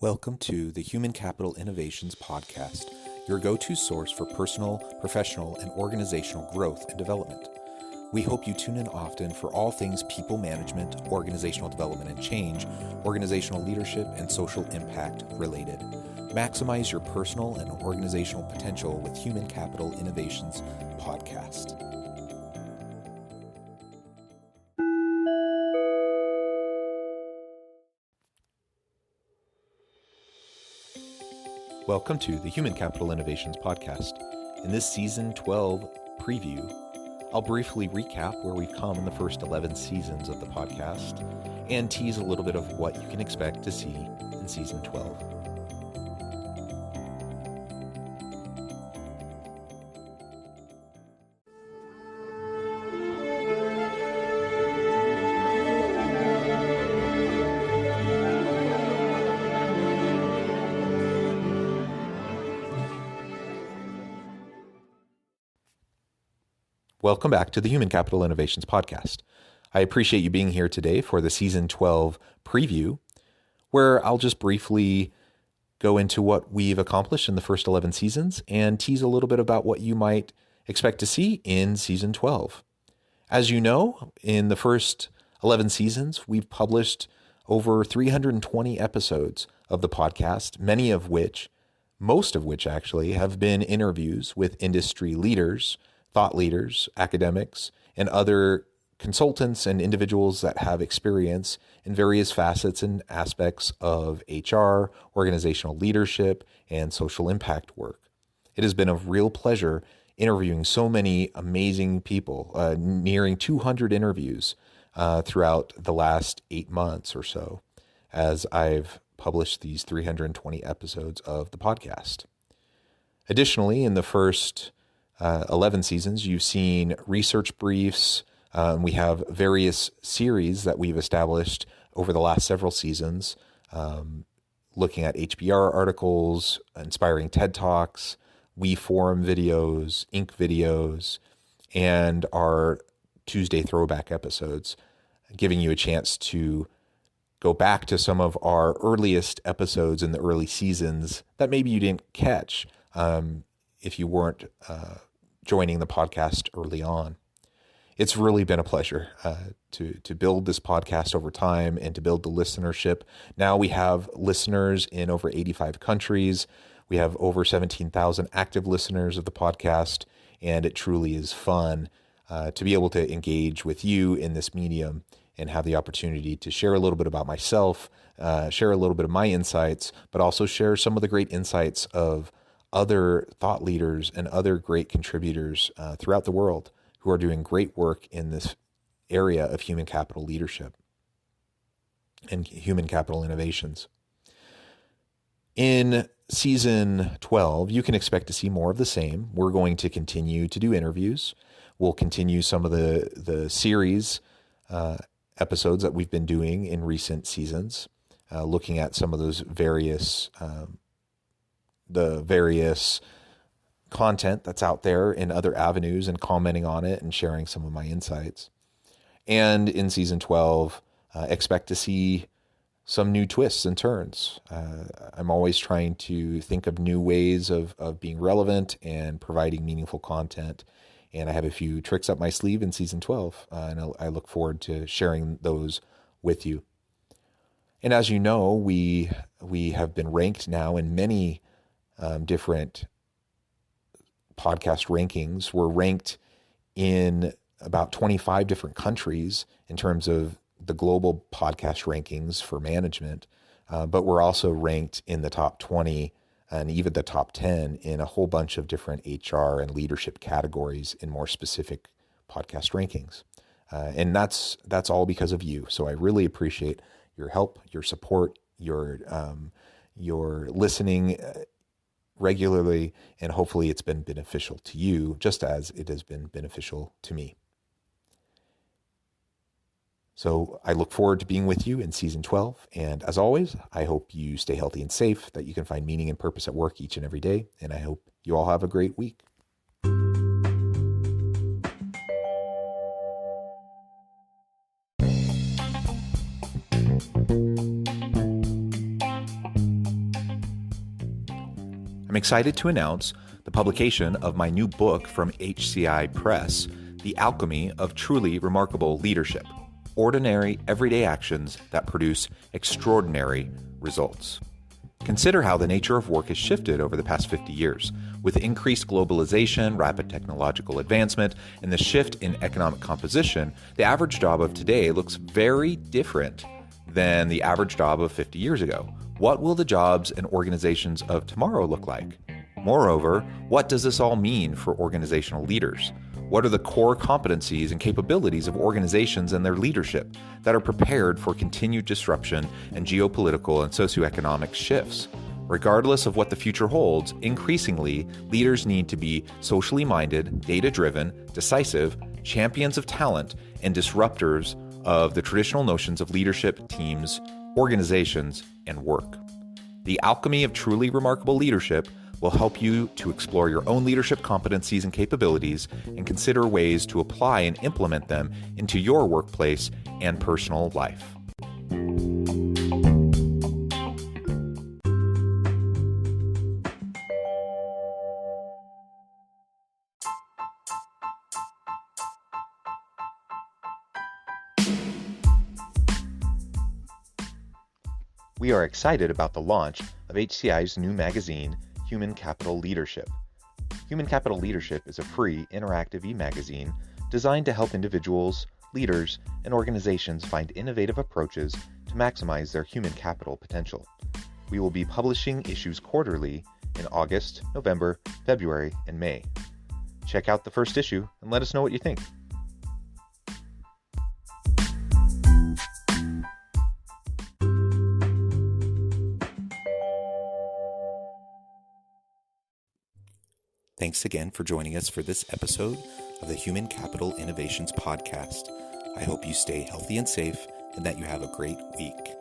Welcome to the Human Capital Innovations Podcast, your go-to source for personal, professional, and organizational growth and development. We hope you tune in often for all things people management, organizational development and change, organizational leadership, and social impact related. Maximize your personal and organizational potential with Human Capital Innovations Podcast. Welcome to the Human Capital Innovations Podcast. In this Season 12 preview, I'll briefly recap where we've come in the first 11 seasons of the podcast and tease a little bit of what you can expect to see in Season 12. Welcome back to the Human Capital Innovations Podcast. I appreciate you being here today for the Season 12 preview, where I'll just briefly go into what we've accomplished in the first 11 seasons and tease a little bit about what you might expect to see in Season 12. As you know, in the first 11 seasons, we've published over 320 episodes of the podcast, most of which actually have been interviews with industry leaders, thought leaders, academics, and other consultants and individuals that have experience in various facets and aspects of HR, organizational leadership, and social impact work. It has been a real pleasure interviewing so many amazing people, nearing 200 interviews throughout the last 8 months or so, as I've published these 320 episodes of the podcast. Additionally, in the first 11 seasons, you've seen research briefs. We have various series that we've established over the last several seasons, looking at HBR articles, inspiring TED Talks, WeForum videos, Inc. videos, and our Tuesday throwback episodes, giving you a chance to go back to some of our earliest episodes in the early seasons that maybe you didn't catch if you weren't joining the podcast early on. It's really been a pleasure to build this podcast over time and to build the listenership. Now we have listeners in over 85 countries. We have over 17,000 active listeners of the podcast, and it truly is fun to be able to engage with you in this medium and have the opportunity to share a little bit about myself, share a little bit of my insights, but also share some of the great insights of other thought leaders and other great contributors throughout the world who are doing great work in this area of human capital leadership and human capital innovations. In Season 12, you can expect to see more of the same. We're going to continue to do interviews. We'll continue some of the series episodes that we've been doing in recent seasons, looking at some of those various content that's out there in other avenues and commenting on it and sharing some of my insights. And in Season 12, expect to see some new twists and turns. I'm always trying to think of new ways of being relevant and providing meaningful content. And I have a few tricks up my sleeve in Season 12, and I look forward to sharing those with you. And as you know, we have been ranked now in many different podcast rankings. We're ranked in about 25 different countries in terms of the global podcast rankings for management, but we're also ranked in the top 20 and even the top 10 in a whole bunch of different HR and leadership categories in more specific podcast rankings. And that's all because of you. So I really appreciate your help, your support, your listening regularly, and hopefully it's been beneficial to you just as it has been beneficial to me. So I look forward to being with you in Season 12. And as always, I hope you stay healthy and safe, that you can find meaning and purpose at work each and every day. And I hope you all have a great week. I'm excited to announce the publication of my new book from HCI Press, The Alchemy of Truly Remarkable Leadership: Ordinary, Everyday Actions that Produce Extraordinary Results. Consider how the nature of work has shifted over the past 50 years. With increased globalization, rapid technological advancement, and the shift in economic composition, the average job of today looks very different than the average job of 50 years ago. What will the jobs and organizations of tomorrow look like? Moreover, what does this all mean for organizational leaders? What are the core competencies and capabilities of organizations and their leadership that are prepared for continued disruption and geopolitical and socioeconomic shifts? Regardless of what the future holds, increasingly, leaders need to be socially minded, data-driven, decisive, champions of talent, and disruptors of the traditional notions of leadership, teams, organizations, and work. The Alchemy of Truly Remarkable Leadership will help you to explore your own leadership competencies and capabilities and consider ways to apply and implement them into your workplace and personal life. We are excited about the launch of HCI's new magazine, Human Capital Leadership. Human Capital Leadership is a free, interactive e-magazine designed to help individuals, leaders, and organizations find innovative approaches to maximize their human capital potential. We will be publishing issues quarterly in August, November, February, and May. Check out the first issue and let us know what you think. Thanks again for joining us for this episode of the Human Capital Innovations Podcast. I hope you stay healthy and safe and that you have a great week.